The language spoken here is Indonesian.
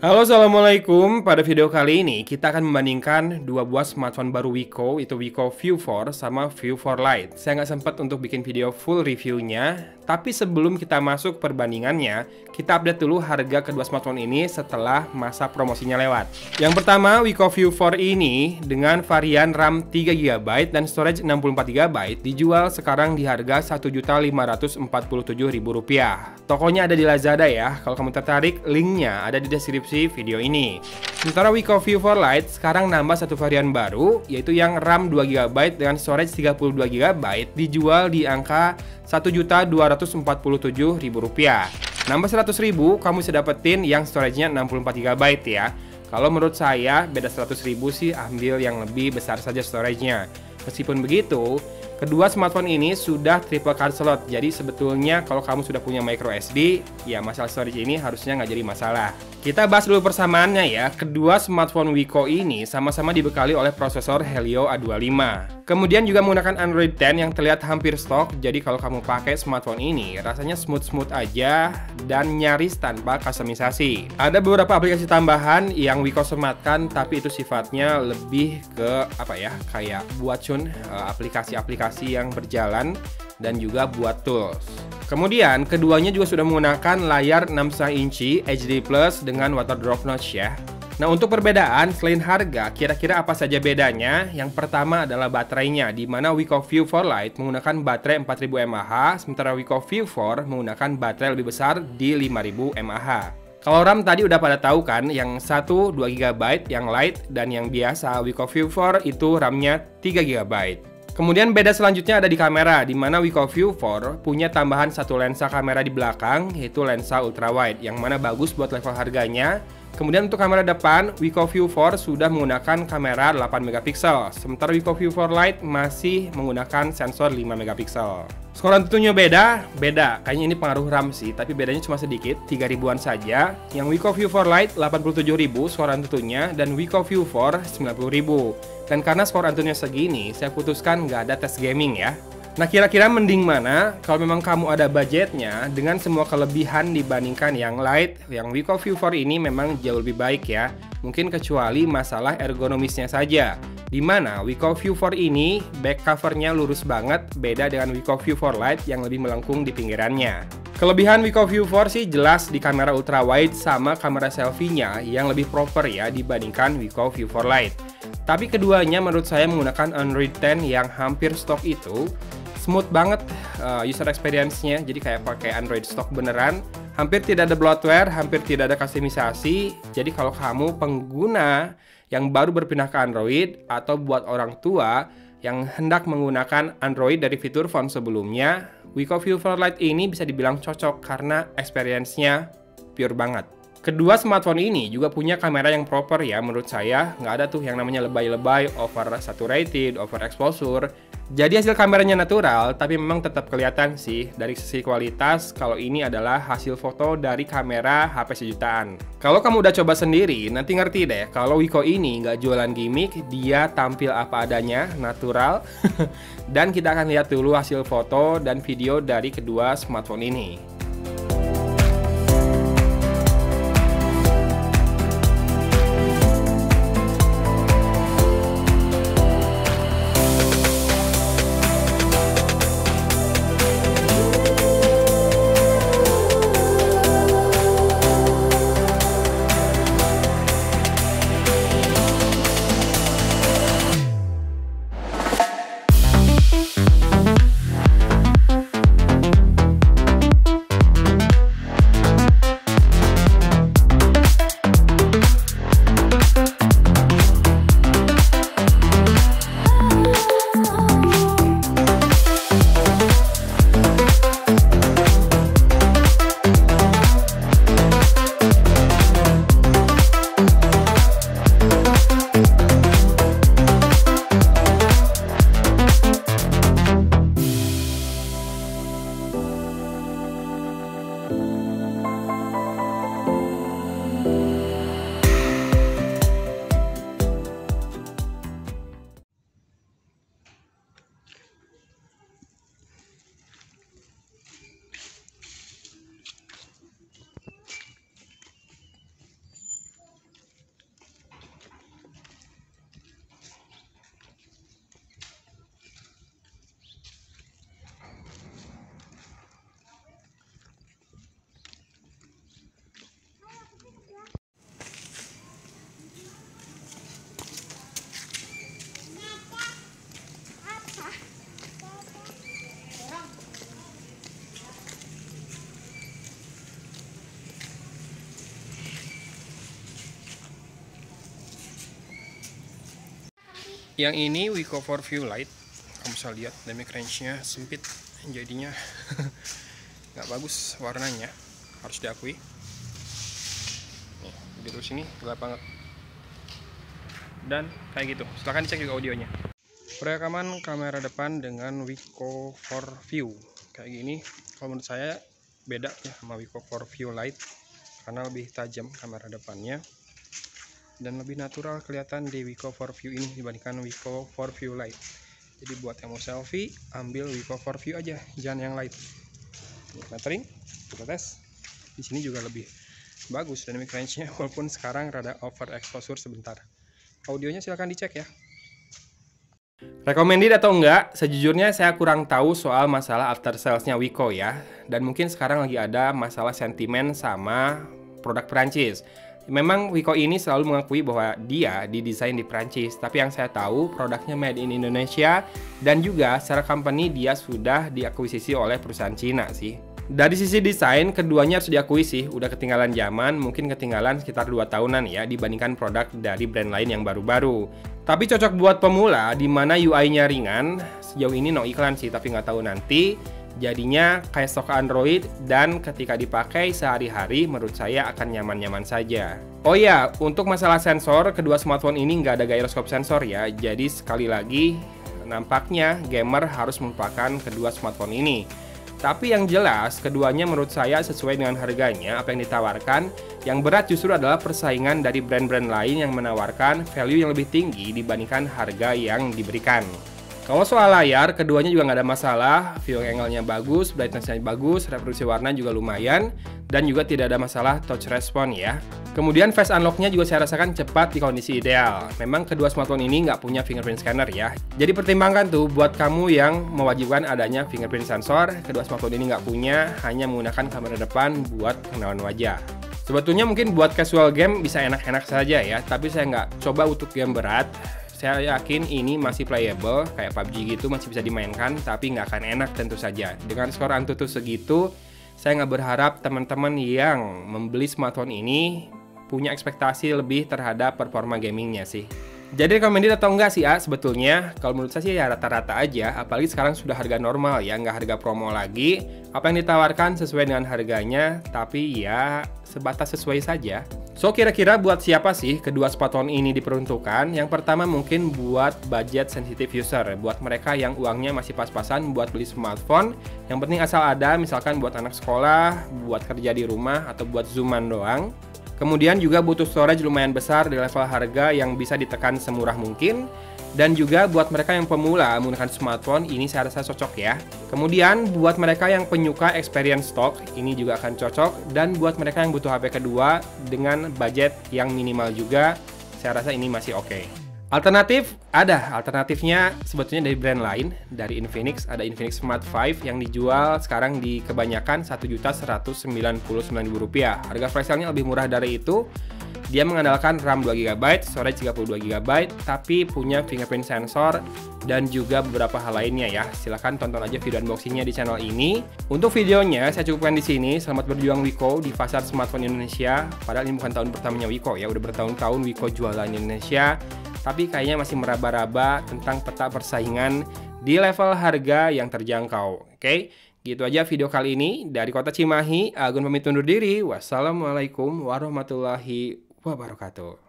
Halo, assalamualaikum. Pada video kali ini kita akan membandingkan dua buah smartphone baru Wiko, itu Wiko View 4 sama View 4 Lite. Saya nggak sempat untuk bikin video full reviewnya, tapi sebelum kita masuk perbandingannya, kita update dulu harga kedua smartphone ini setelah masa promosinya lewat. Yang pertama, Wiko View 4 ini dengan varian RAM 3GB dan storage 64GB dijual sekarang di harga Rp1.547.000. Tokonya ada di Lazada ya. Kalau kamu tertarik, linknya ada di deskripsi video ini. Sementara Wiko View 4 Lite sekarang nambah satu varian baru, yaitu yang RAM 2GB dengan storage 32GB dijual di angka Rp1.247.000. Nambah Rp100.000, kamu bisa dapetin yang storage-nya 64GB ya. Kalau menurut saya, beda Rp100.000 sih ambil yang lebih besar saja storage-nya. Meskipun begitu, kedua smartphone ini sudah triple card slot, jadi sebetulnya kalau kamu sudah punya micro SD, ya masalah storage ini harusnya nggak jadi masalah. Kita bahas dulu persamaannya ya. Kedua smartphone Wiko ini sama-sama dibekali oleh prosesor Helio A25. Kemudian juga menggunakan Android 10 yang terlihat hampir stok, jadi kalau kamu pakai smartphone ini, rasanya smooth-smooth aja dan nyaris tanpa customisasi. Ada beberapa aplikasi tambahan yang Wiko sematkan, tapi itu sifatnya lebih ke kayak buat tune aplikasi-aplikasi yang berjalan dan juga buat tools. Kemudian keduanya juga sudah menggunakan layar 6,5 inci HD Plus dengan water drop notch ya. Nah, untuk perbedaan selain harga, kira-kira apa saja bedanya? Yang pertama adalah baterainya, di mana Wiko View 4 Lite menggunakan baterai 4000 mAh, sementara Wiko View 4 menggunakan baterai lebih besar di 5000 mAh. Kalau RAM tadi udah pada tahu kan, yang satu 2GB, yang Lite, dan yang biasa Wiko View 4 itu RAM-nya 3GB. Kemudian beda selanjutnya ada di kamera, di mana Wiko View 4 punya tambahan satu lensa kamera di belakang, yaitu lensa ultrawide, yang mana bagus buat level harganya. Kemudian untuk kamera depan, Wiko View 4 sudah menggunakan kamera 8MP, sementara Wiko View 4 Lite masih menggunakan sensor 5MP. Skor Antutunya beda, kayaknya ini pengaruh RAM sih, tapi bedanya cuma sedikit, 3 ribuan saja. Yang Wiko View 4 Lite 87.000 skor Antutunya, dan Wiko View 4 90.000. Dan karena skor Antutunya segini, saya putuskan nggak ada tes gaming ya. Nah, kira-kira mending mana kalau memang kamu ada budgetnya dengan semua kelebihan dibandingkan yang Lite? Yang Wiko View 4 ini memang jauh lebih baik ya. Mungkin kecuali masalah ergonomisnya saja, di mana Wiko View 4 ini back covernya lurus banget, beda dengan Wiko View 4 Lite yang lebih melengkung di pinggirannya. Kelebihan Wiko View 4 sih jelas di kamera ultrawide sama kamera selfie-nya yang lebih proper ya dibandingkan Wiko View 4 Lite. Tapi keduanya menurut saya menggunakan Android 10 yang hampir stok itu. Smooth banget user experience-nya, jadi kayak pakai Android stock beneran. Hampir tidak ada bloatware, hampir tidak ada customisasi. Jadi kalau kamu pengguna yang baru berpindah ke Android atau buat orang tua yang hendak menggunakan Android dari fitur phone sebelumnya, Wiko View 4 Lite ini bisa dibilang cocok karena experience-nya pure banget. Kedua smartphone ini juga punya kamera yang proper ya menurut saya. Nggak ada tuh yang namanya lebay-lebay, over saturated, over exposure. Jadi hasil kameranya natural, tapi memang tetap kelihatan sih dari sisi kualitas kalau ini adalah hasil foto dari kamera HP sejutaan. Kalau kamu udah coba sendiri, nanti ngerti deh kalau Wiko ini nggak jualan gimmick, dia tampil apa adanya, natural. Dan kita akan lihat dulu hasil foto dan video dari kedua smartphone ini. Yang ini Wiko 4View Lite. Kamu bisa lihat dynamic range-nya sempit, jadinya nggak bagus warnanya, harus diakui. Nih, biru sini gelap banget. Dan kayak gitu. Silahkan dicek juga audionya. Perekaman kamera depan dengan Wiko 4View kayak gini, kalau menurut saya beda ya sama Wiko 4View Lite karena lebih tajam kamera depannya dan lebih natural kelihatan di Wiko 4View ini dibandingkan Wiko 4View Lite. Jadi buat yang mau selfie, ambil Wiko 4View aja, jangan yang Lite. Metering, kita tes. Di sini juga lebih bagus dynamic range-nya walaupun sekarang rada over exposure sebentar. Audionya silahkan dicek ya. Recommended atau enggak, sejujurnya saya kurang tahu soal masalah after sales-nya Wiko ya. Dan mungkin sekarang lagi ada masalah sentimen sama produk Perancis. Memang Wiko ini selalu mengakui bahwa dia didesain di Perancis, tapi yang saya tahu produknya made in Indonesia dan juga secara company dia sudah diakuisisi oleh perusahaan Cina sih. Dari sisi desain, keduanya harus diakui sih, udah ketinggalan zaman, mungkin ketinggalan sekitar 2 tahunan ya dibandingkan produk dari brand lain yang baru-baru. Tapi cocok buat pemula, di mana UI-nya ringan, sejauh ini no iklan sih, tapi nggak tahu nanti. Jadinya kayak stok Android dan ketika dipakai sehari-hari menurut saya akan nyaman-nyaman saja. Oh ya, untuk masalah sensor, kedua smartphone ini nggak ada gyroscope sensor ya. Jadi sekali lagi, nampaknya gamer harus melupakan kedua smartphone ini. Tapi yang jelas, keduanya menurut saya sesuai dengan harganya, apa yang ditawarkan. Yang berat justru adalah persaingan dari brand-brand lain yang menawarkan value yang lebih tinggi dibandingkan harga yang diberikan. Kalau soal layar, keduanya juga nggak ada masalah, view angle-nya bagus, brightness-nya bagus, reproduksi warna juga lumayan, dan juga tidak ada masalah touch response ya. Kemudian face unlock-nya juga saya rasakan cepat di kondisi ideal. Memang kedua smartphone ini nggak punya fingerprint scanner ya. Jadi pertimbangkan tuh buat kamu yang mewajibkan adanya fingerprint sensor, kedua smartphone ini nggak punya, hanya menggunakan kamera depan buat pengenalan wajah. Sebetulnya mungkin buat casual game bisa enak-enak saja ya, tapi saya nggak coba untuk game berat. Saya yakin ini masih playable, kayak PUBG gitu masih bisa dimainkan, tapi nggak akan enak tentu saja. Dengan skor Antutu segitu, saya nggak berharap teman-teman yang membeli smartphone ini punya ekspektasi lebih terhadap performa gamingnya sih. Jadi recommended atau enggak sih sebetulnya? Kalau menurut saya sih ya rata-rata aja, apalagi sekarang sudah harga normal ya, nggak harga promo lagi. Apa yang ditawarkan sesuai dengan harganya, tapi ya sebatas sesuai saja. So kira-kira buat siapa sih kedua smartphone ini diperuntukkan? Yang pertama mungkin buat budget sensitive user, buat mereka yang uangnya masih pas-pasan buat beli smartphone. Yang penting asal ada, misalkan buat anak sekolah, buat kerja di rumah, atau buat zooman doang. Kemudian juga butuh storage lumayan besar di level harga yang bisa ditekan semurah mungkin. Dan juga buat mereka yang pemula menggunakan smartphone, ini saya rasa cocok ya. Kemudian buat mereka yang penyuka experience stock, ini juga akan cocok. Dan buat mereka yang butuh HP kedua dengan budget yang minimal juga, saya rasa ini masih oke. Alternatif, ada alternatifnya sebetulnya dari brand lain, dari Infinix. Ada Infinix Smart 5 yang dijual sekarang di kebanyakan Rp1.199.000. Harga flash sale-nya lebih murah dari itu. Dia mengandalkan RAM 2GB, storage 32GB, tapi punya fingerprint sensor dan juga beberapa hal lainnya ya. Silahkan tonton aja video unboxingnya di channel ini. Untuk videonya saya cukupkan di sini. Selamat berjuang Wiko di pasar smartphone Indonesia. Padahal ini bukan tahun pertamanya Wiko ya, udah bertahun-tahun Wiko jualan di Indonesia. Tapi kayaknya masih meraba-raba tentang peta persaingan di level harga yang terjangkau. Oke, gitu aja video kali ini. Dari Kota Cimahi, Agun pamit undur diri. Wassalamualaikum warahmatullahi wabarakatuh.